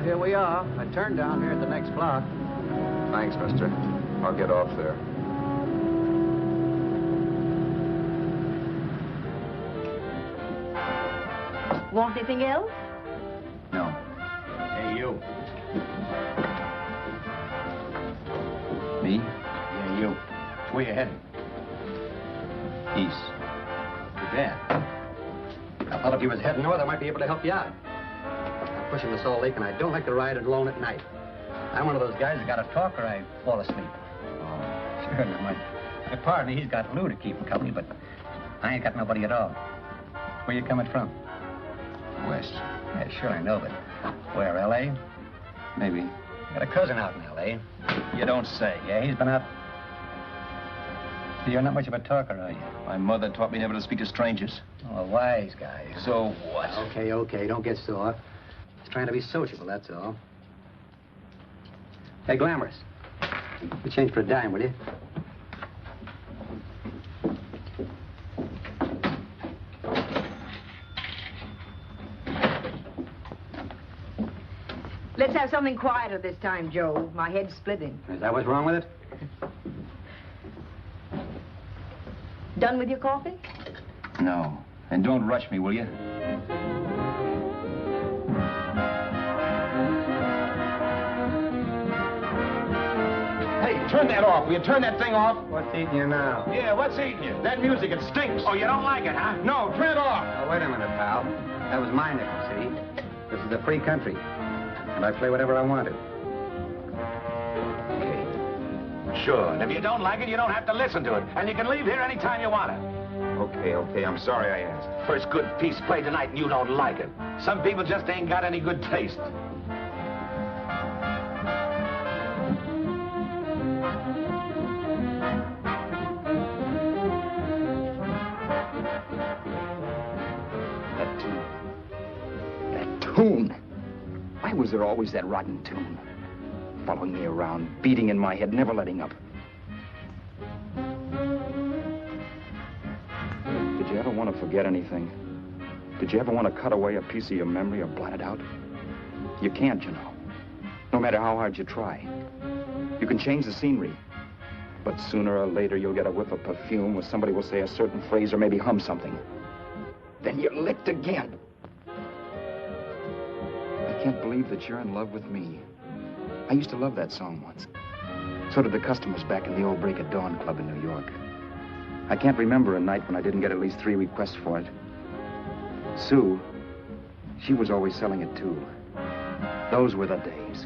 here we are. I turned down here at the next block. Thanks, mister. I'll get off there. Want anything else? No. Hey, you. Me? Yeah, you. Where you heading? East. Too bad. I thought if you was heading north, I might be able to help you out. I'm pushing the Salt Lake, and I don't like to ride alone at night. I'm one of those guys that got to talk or I fall asleep. Oh. Sure, now my partner, he's got Lou to keep him company, but I ain't got nobody at all. Where you coming from? West. Yeah, sure, I know, but where, L.A.? Maybe. Got a cousin out in L.A. You don't say. Yeah, he's been out. You're not much of a talker, are you? My mother taught me never to speak to strangers. Oh, a wise guy. So what? Okay, don't get sore. Just trying to be sociable, that's all. Hey, Glamorous. You change for a dime, will you? Let's have something quieter this time, Joe. My head's splitting. Is that what's wrong with it? Done with your coffee? No. And don't rush me, will you? Hey, turn that off. Will you turn that thing off? What's eating you now? Yeah, what's eating you? That music, it stinks. Oh, you don't like it, huh? No, turn it off. Oh, wait a minute, pal. That was my nickel, see? This is a free country. And I play whatever I want to. Sure, and if you don't like it, you don't have to listen to it. And you can leave here anytime you want to. Okay, I'm sorry I asked. First good piece played tonight and you don't like it. Some people just ain't got any good taste. That tune. Why was there always that rotten tune? Following me around, beating in my head, never letting up. Did you ever want to forget anything? Did you ever want to cut away a piece of your memory or blot it out? You can't, you know. No matter how hard you try. You can change the scenery, but sooner or later you'll get a whiff of perfume where somebody will say a certain phrase or maybe hum something. Then you're licked again. I can't believe that you're in love with me. I used to love that song once. So did the customers back in the old Break of Dawn Club in New York. I can't remember a night when I didn't get at least 3 requests for it. Sue, she was always selling it too. Those were the days.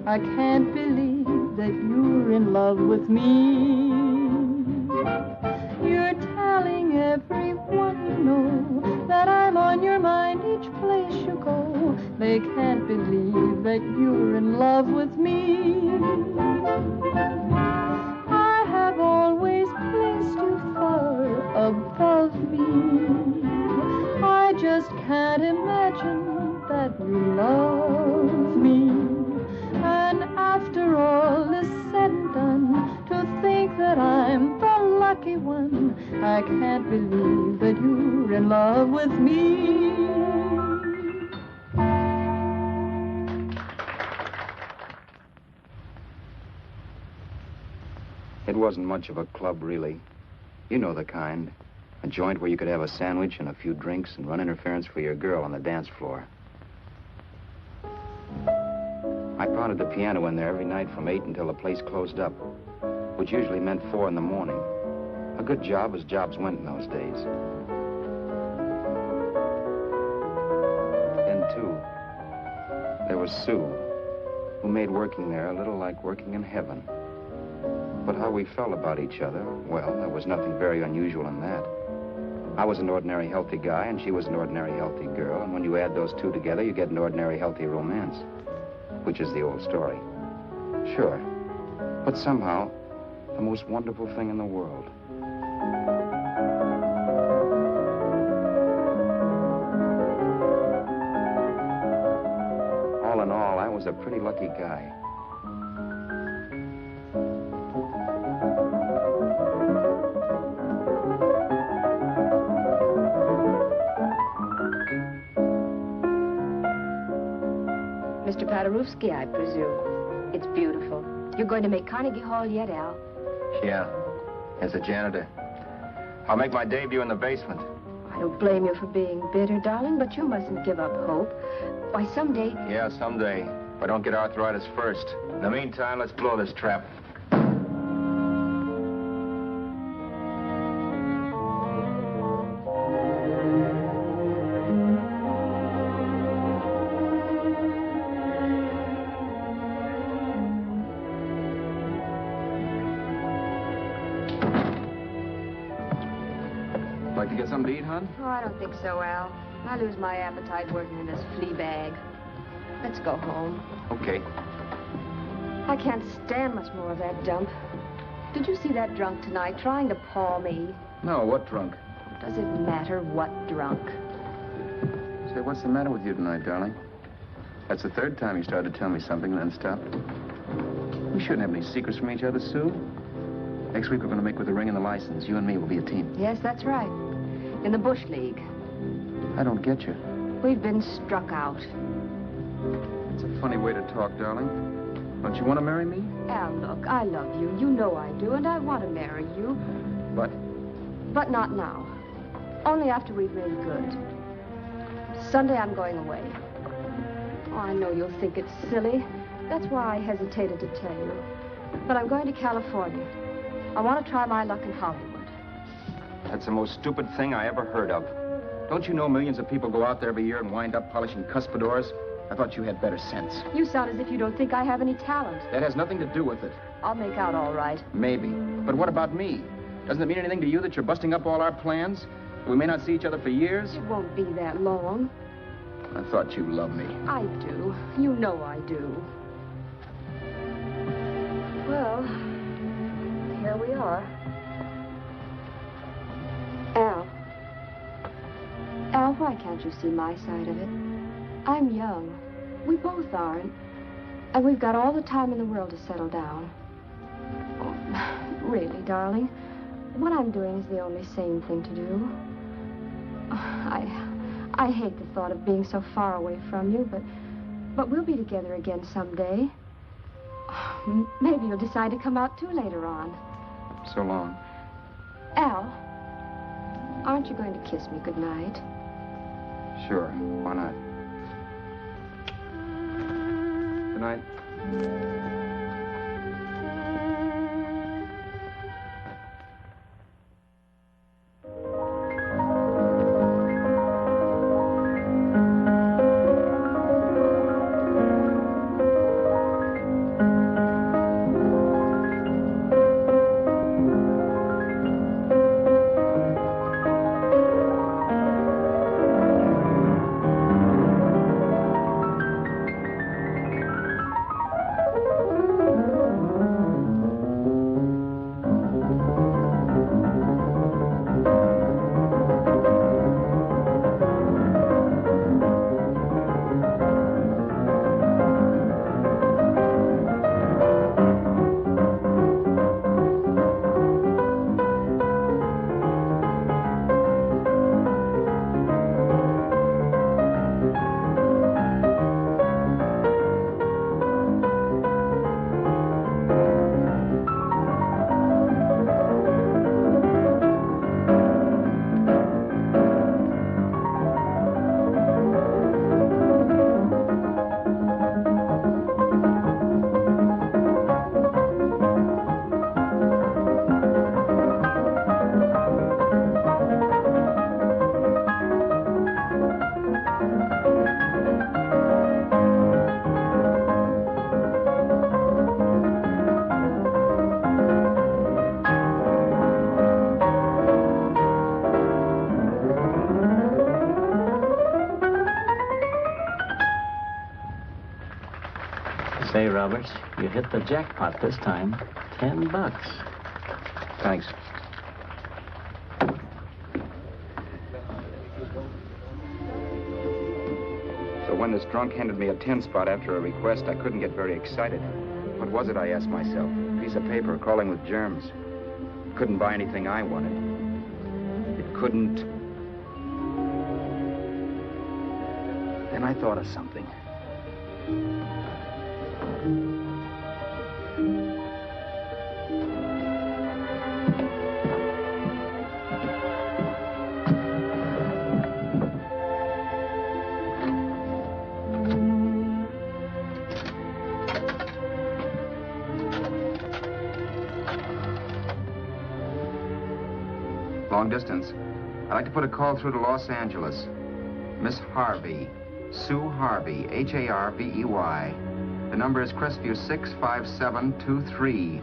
I can't believe that you're in love with me. You're telling everyone you know that I'm on your mind each place you go. They can't believe that you're in love with me. I have always placed you far above me. I just can't imagine that you love me. And after all is said and done, to think that I'm the lucky one, I can't believe that you're in love with me. It wasn't much of a club, really. You know the kind. A joint where you could have a sandwich and a few drinks and run interference for your girl on the dance floor. I pounded the piano in there every night from 8 until the place closed up, which usually meant 4 in the morning. A good job as jobs went in those days. Then, too, there was Sue, who made working there a little like working in heaven. But how we felt about each other, well, there was nothing very unusual in that. I was an ordinary healthy guy, and she was an ordinary healthy girl. And when you add those two together, you get an ordinary healthy romance, which is the old story. Sure. But somehow, the most wonderful thing in the world. All in all, I was a pretty lucky guy. Mr. Paderewski, I presume. It's beautiful. You're going to make Carnegie Hall yet, Al? Yeah, as a janitor. I'll make my debut in the basement. I don't blame you for being bitter, darling, but you mustn't give up hope. Why, someday... Yeah, someday. If I don't get arthritis first. In the meantime, let's blow this trap. Like to get something to eat, hon? Oh, I don't think so, Al. I lose my appetite working in this flea bag. Let's go home. Okay. I can't stand much more of that dump. Did you see that drunk tonight trying to paw me? No, what drunk? Does it matter what drunk? Say, what's the matter with you tonight, darling? That's the third time you started to tell me something and then stopped. We shouldn't have any secrets from each other, Sue. Next week, we're going to make with the ring and the license. You and me will be a team. Yes, that's right. In the Bush League. I don't get you. We've been struck out. It's a funny way to talk, darling. Don't you want to marry me? Al, look, I love you. You know I do, and I want to marry you. But? But not now. Only after we've made good. Sunday, I'm going away. Oh, I know you'll think it's silly. That's why I hesitated to tell you. But I'm going to California. I want to try my luck in Hollywood. That's the most stupid thing I ever heard of. Don't you know millions of people go out there every year and wind up polishing cuspidors? I thought you had better sense. You sound as if you don't think I have any talent. That has nothing to do with it. I'll make out all right. Maybe. But what about me? Doesn't it mean anything to you that you're busting up all our plans? We may not see each other for years? It won't be that long. I thought you loved me. I do. You know I do. Well, here we are. Al. Al, why can't you see my side of it? I'm young. We both are, and we've got all the time in the world to settle down. Oh, really, darling, what I'm doing is the only sane thing to do. I hate the thought of being so far away from you, but we'll be together again someday. Maybe you'll decide to come out too later on. So long. Al, aren't you going to kiss me goodnight? Sure. Why not? Good night. Roberts. You hit the jackpot this time. $10. Thanks. So when this drunk handed me a 10 spot after a request, I couldn't get very excited. What was it, I asked myself? A piece of paper crawling with germs. Couldn't buy anything I wanted. It couldn't. Then I thought of something. Long distance. I'd like to put a call through to Los Angeles. Miss Harvey. Sue Harvey, Harvey. The number is Crestview 65723.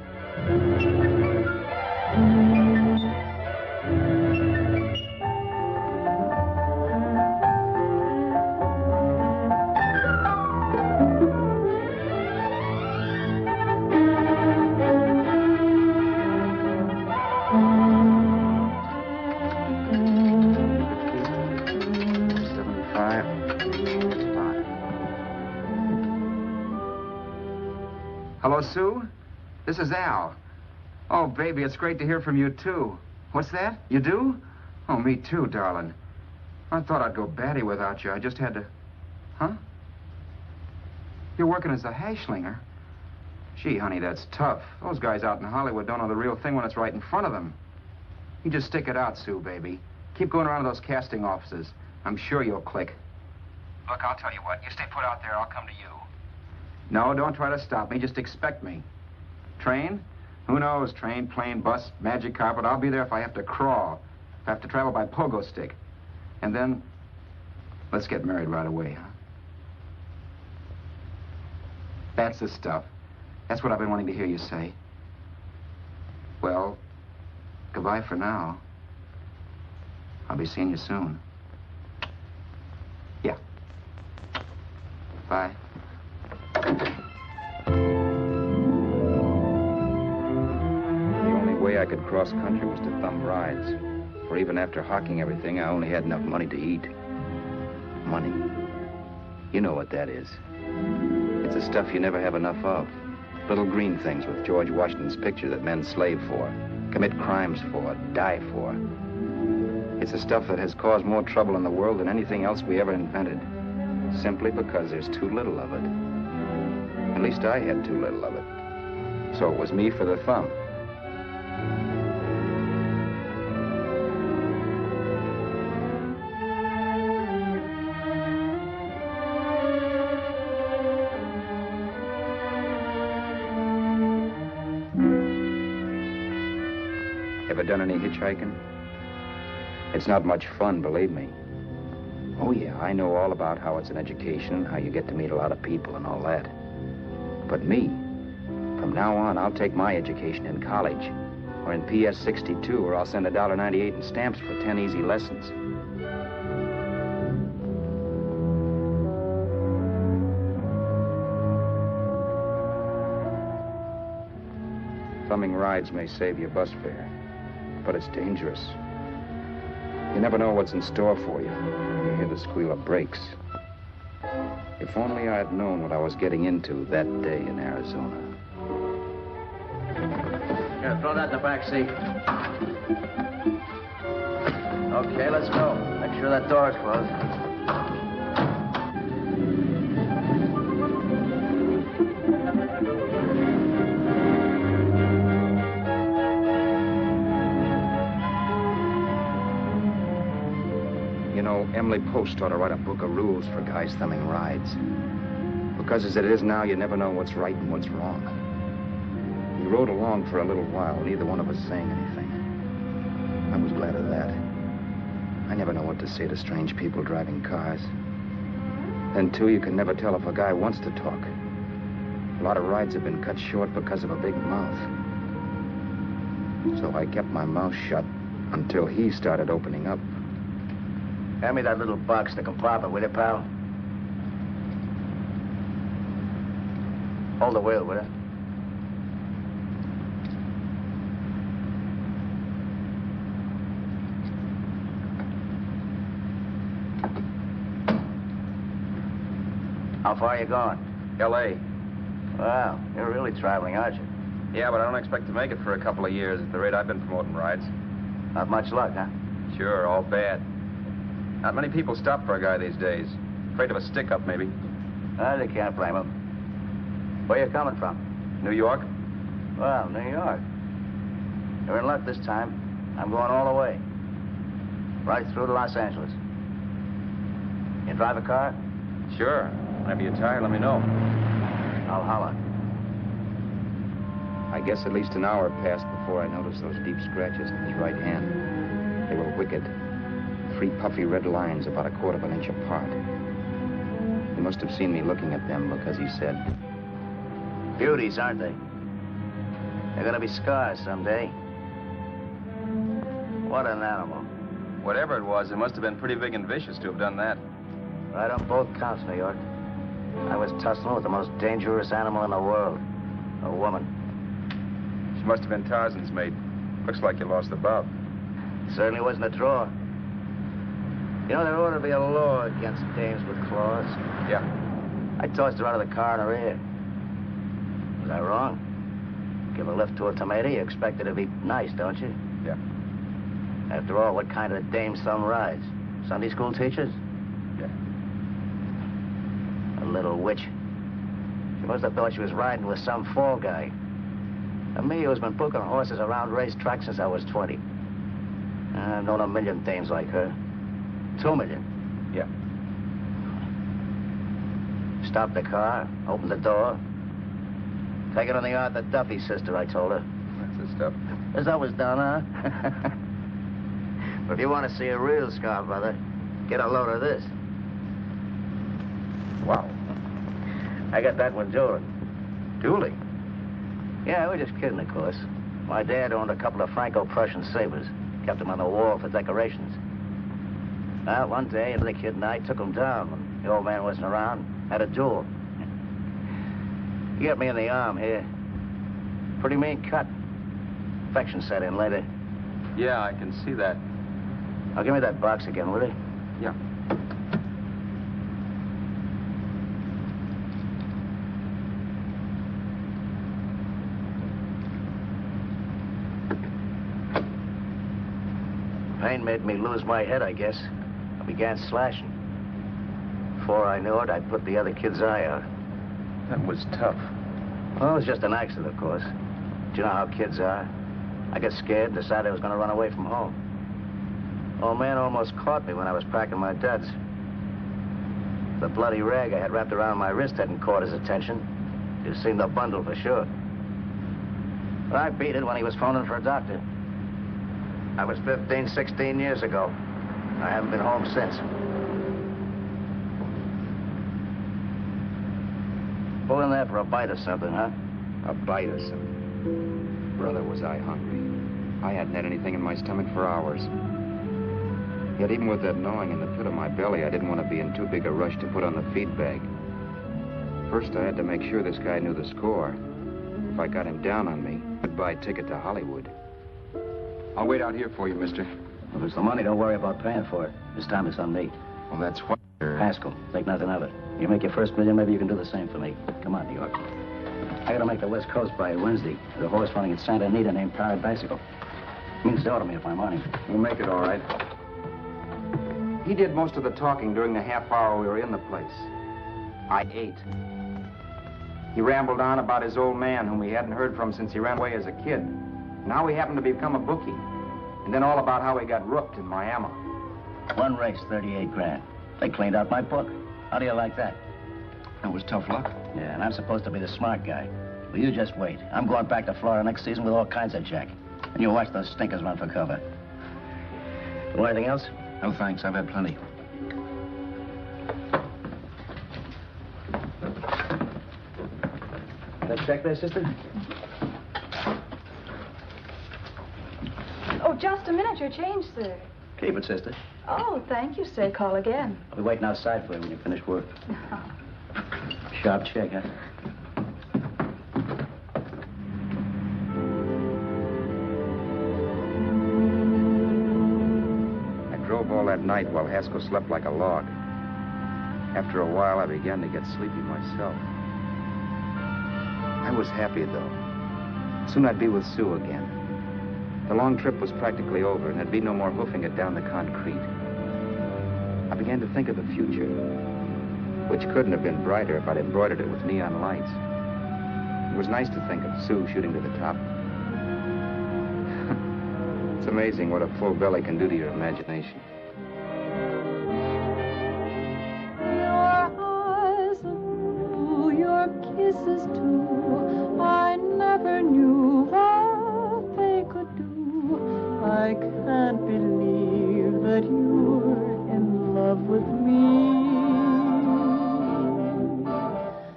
Hello, Sue? This is Al. Oh, baby, it's great to hear from you, too. What's that? You do? Oh, me too, darling. I thought I'd go batty without you. I just had to... Huh? You're working as a hashlinger? Gee, honey, that's tough. Those guys out in Hollywood don't know the real thing when it's right in front of them. You just stick it out, Sue, baby. Keep going around to those casting offices. I'm sure you'll click. Look, I'll tell you what. You stay put out there, I'll come to you. No, don't try to stop me. Just expect me. Train? Who knows? Train, plane, bus, magic carpet. I'll be there if I have to crawl. If I have to travel by pogo stick. And then, let's get married right away, huh? That's the stuff. That's what I've been wanting to hear you say. Well, goodbye for now. I'll be seeing you soon. Yeah. Bye. The only way I could cross country was to thumb rides. For even after hawking everything, I only had enough money to eat. Money. You know what that is. It's the stuff you never have enough of. Little green things with George Washington's picture that men slave for, commit crimes for, die for. It's the stuff that has caused more trouble in the world than anything else we ever invented. Simply because there's too little of it. At least I had too little of it. So it was me for the thumb. Ever done any hitchhiking? It's not much fun, believe me. Oh, yeah, I know all about how it's an education, how you get to meet a lot of people and all that. But me, from now on, I'll take my education in college, or in PS 62, or I'll send $1.98 in stamps for 10 easy lessons. Thumbing rides may save you bus fare, but it's dangerous. You never know what's in store for you. You hear the squeal of brakes. If only I had known what I was getting into that day in Arizona. Here, throw that in the back seat. Okay, let's go. Make sure that door's closed. You know, Emily Post ought to write a book of rules for guys thumbing rides. Because as it is now, you never know what's right and what's wrong. We rode along for a little while, neither one of us saying anything. I was glad of that. I never know what to say to strange people driving cars. Then, too, you can never tell if a guy wants to talk. A lot of rides have been cut short because of a big mouth. So I kept my mouth shut until he started opening up. Hand me that little box, the compartment, will you, pal? Hold the wheel, will you? How far are you going? L.A. Wow, you're really traveling, aren't you? Yeah, but I don't expect to make it for a couple of years at the rate I've been promoting rides. Not much luck, huh? Sure, all bad. Not many people stop for a guy these days. Afraid of a stick-up, maybe. They can't blame him. Where you coming from? New York? Well, New York. You're in luck this time. I'm going all the way. Right through to Los Angeles. You drive a car? Sure. Whenever you're tired, let me know. I'll holler. I guess at least an hour passed before I noticed those deep scratches in his right hand. They were wicked. 3 puffy red lines about a quarter of an inch apart. He must have seen me looking at them because he said, Beauties, aren't they? They're gonna be scars someday. What an animal. Whatever it was, it must have been pretty big and vicious to have done that. Right on both counts, New York. I was tussling with the most dangerous animal in the world. A woman. She must have been Tarzan's mate. Looks like you lost the bout. Certainly wasn't a draw. You know, there ought to be a law against dames with claws. Yeah. I tossed her out of the car in her ear. Was I wrong? Give a lift to a tomato, you expect her to be nice, don't you? Yeah. After all, what kind of dame son rides? Sunday school teachers? Yeah. A little witch. She must have thought she was riding with some fall guy. And me, who's been booking horses around racetracks since I was 20. I've known a million dames like her. 2 million. Yeah. Stopped the car, opened the door. Take it on the Arthur Duffy sister, I told her. That's the stuff. As I was done, huh? But if you want to see a real scar, brother, get a load of this. Wow. I got that one dueling. Dueling? Yeah, we're just kidding, of course. My dad owned a couple of Franco-Prussian sabers. Kept them on the wall for decorations. Well, one day, the kid and I took them down when the old man wasn't around. Had a duel. He got me in the arm here. Pretty mean cut. Infection set in later. Yeah, I can see that. Now, give me that box again, will you? Yeah. Pain made me lose my head, I guess. I began slashing. Before I knew it, I'd put the other kid's eye out. That was tough. Well, it was just an accident, of course. Do you know how kids are? I got scared, decided I was going to run away from home. Old man almost caught me when I was packing my duds. The bloody rag I had wrapped around my wrist hadn't caught his attention. You've seen the bundle for sure. But I beat it when he was phoning for a doctor. That was 15, 16 years ago. I haven't been home since. Pull in there for a bite or something, huh? a bite or something. Brother, was I hungry. I hadn't had anything in my stomach for hours. Yet even with that gnawing in the pit of my belly, I didn't want to be in too big a rush to put on the feed bag. First, I had to make sure this guy knew the score. If I got him down on me, goodbye ticket to Hollywood. I'll wait out here for you, mister. If it's the money, don't worry about paying for it. This time it's on me. Well, that's what... Haskell, think nothing of it. You make your first million, maybe you can do the same for me. Come on, New York. I gotta make the West Coast by Wednesday. There's a horse running at Santa Anita named Bicycle. Means to order me if I'm on him. We'll make it all right. He did most of the talking during the half hour we were in the place. I ate. He rambled on about his old man, whom we hadn't heard from since he ran away as a kid. Now he happened to become a bookie. And then all about how he got rooked in Miami. One race, 38 grand. They cleaned out my book. How do you like that? That was tough luck. Yeah, and I'm supposed to be the smart guy. Well, you just wait. I'm going back to Florida next season with all kinds of jack. And you watch those stinkers run for cover. Want anything else? No, thanks. I've had plenty. That check there, sister? Oh, just a minute. Your change, sir. Keep it, sister. Oh, thank you, sir. Call again. I'll be waiting outside for you when you finish work. Sharp check, huh? up all that night while Haskell slept like a log. After a while, I began to get sleepy myself. I was happy, though. Soon I'd be with Sue again. The long trip was practically over, and there'd be no more hoofing it down the concrete. I began to think of the future, which couldn't have been brighter if I'd embroidered it with neon lights. It was nice to think of Sue shooting to the top. It's amazing what a full belly can do to your imagination. Your eyes are blue, your kisses too. I never knew what they could do. I can't believe that you're in love with me.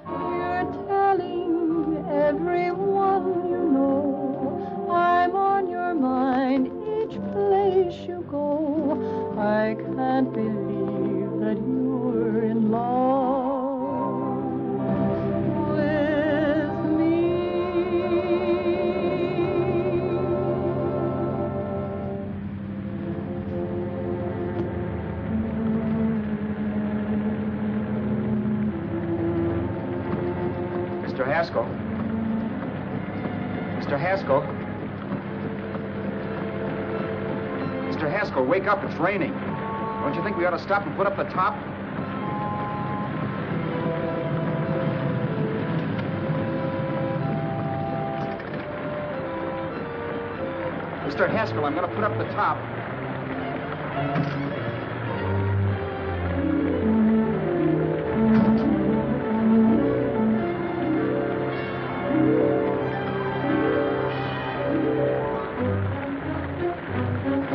You're telling everyone you know I'm on your mind each place you go. I can't believe that you're in love with me. Mr. Haskell? Mr. Haskell? Mr. Haskell, wake up. It's raining. Don't you think we ought to stop and put up the top? Mr. Haskell, I'm going to put up the top.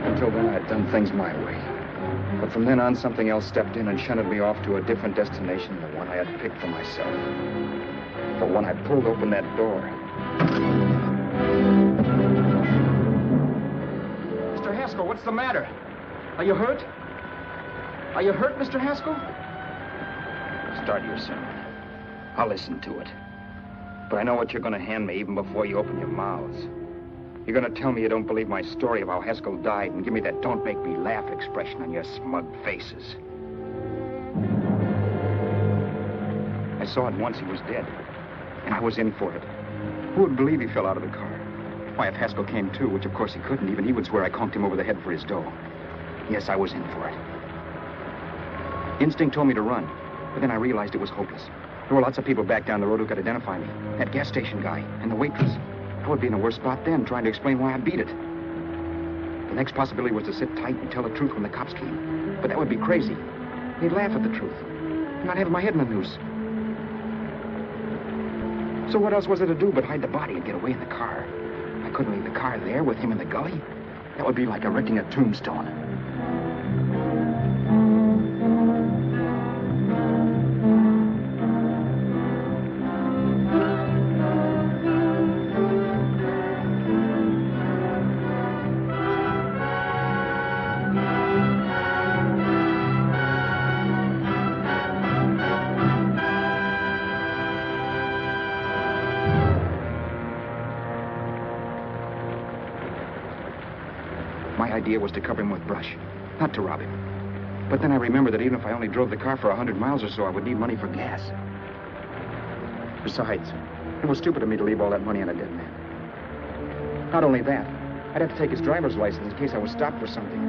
Until then, I'd done things my way. But from then on, something else stepped in and shunted me off to a different destination than the one I had picked for myself. But when I pulled open that door... Mr. Haskell, what's the matter? Are you hurt? Are you hurt, Mr. Haskell? Start your sermon. I'll listen to it. But I know what you're going to hand me even before you open your mouths. You're going to tell me you don't believe my story of how Haskell died and give me that don't make me laugh expression on your smug faces. I saw at once he was dead, and I was in for it. Who would believe he fell out of the car? Why, if Haskell came too, which of course he couldn't, even he would swear I conked him over the head for his dough. Yes, I was in for it. Instinct told me to run, but then I realized it was hopeless. There were lots of people back down the road who could identify me. That gas station guy and the waitress. I would be in a worse spot then, trying to explain why I beat it. The next possibility was to sit tight and tell the truth when the cops came. But that would be crazy. They'd laugh at the truth. And I'd have my head in the noose. So what else was there to do but hide the body and get away in the car? I couldn't leave the car there with him in the gully. That would be like erecting a tombstone. My idea was to cover him with brush, not to rob him. But then I remembered that even if I only drove the car for 100 miles or so, I would need money for gas. Besides, it was stupid of me to leave all that money on a dead man. Not only that, I'd have to take his driver's license in case I was stopped for something.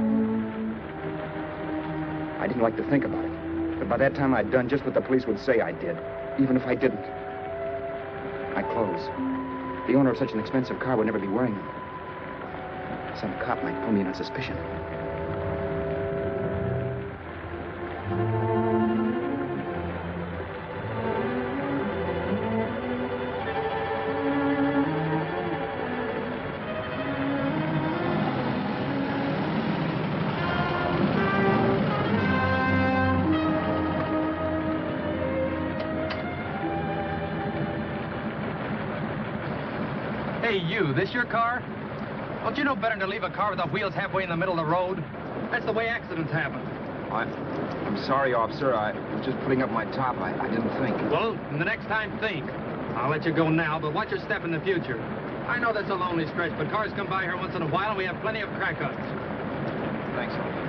I didn't like to think about it, but by that time I'd done just what the police would say I did, even if I didn't. My clothes. The owner of such an expensive car would never be wearing them. Some cop might pull me in on suspicion. Hey, you, this your car? Don't you know better than to leave a car with the wheels halfway in the middle of the road? That's the way accidents happen. I'm sorry, officer. I was just putting up my top. I didn't think. Well, the next time, think. I'll let you go now, but watch your step in the future. I know that's a lonely stretch, but cars come by here once in a while, and we have plenty of crack-ups. Thanks, officer.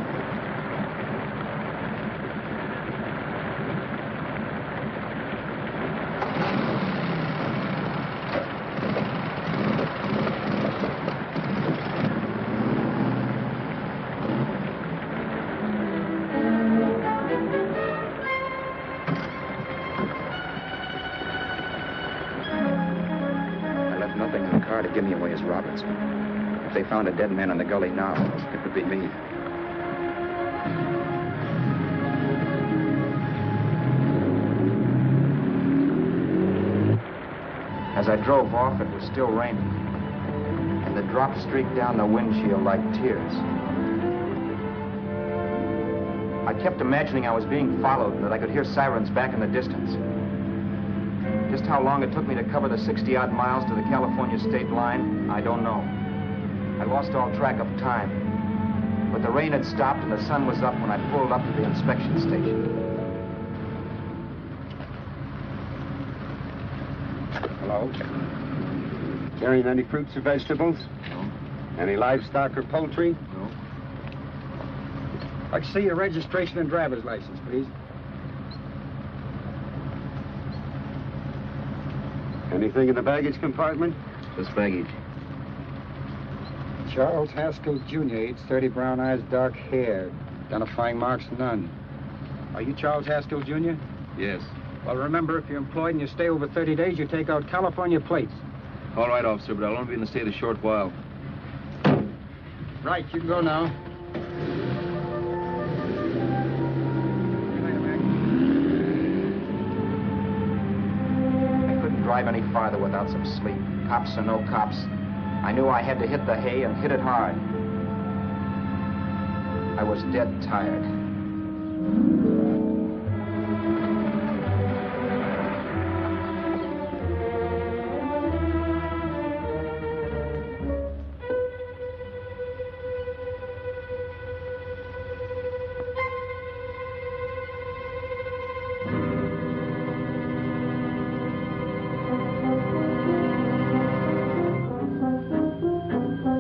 as Roberts. If they found a dead man in the gully now, it would be me. As I drove off, it was still raining, and the drops streaked down the windshield like tears. I kept imagining I was being followed and that I could hear sirens back in the distance. Just how long it took me to cover the 60-odd miles to the California state line, I don't know. I lost all track of time. But the rain had stopped and the sun was up when I pulled up to the inspection station. Hello? Carrying any fruits or vegetables? No. Any livestock or poultry? No. I'd like to see your registration and driver's license, please. Anything in the baggage compartment? Just baggage. Charles Haskell, Jr., age 30, brown eyes, dark hair. Identifying marks, none. Are you Charles Haskell, Jr.? Yes. Well, remember, if you're employed and you stay over 30 days, you take out California plates. All right, officer, but I'll only be in the state a short while. Right, you can go now. I couldn't drive any farther without some sleep. Cops or no cops, I knew I had to hit the hay and hit it hard. I was dead tired.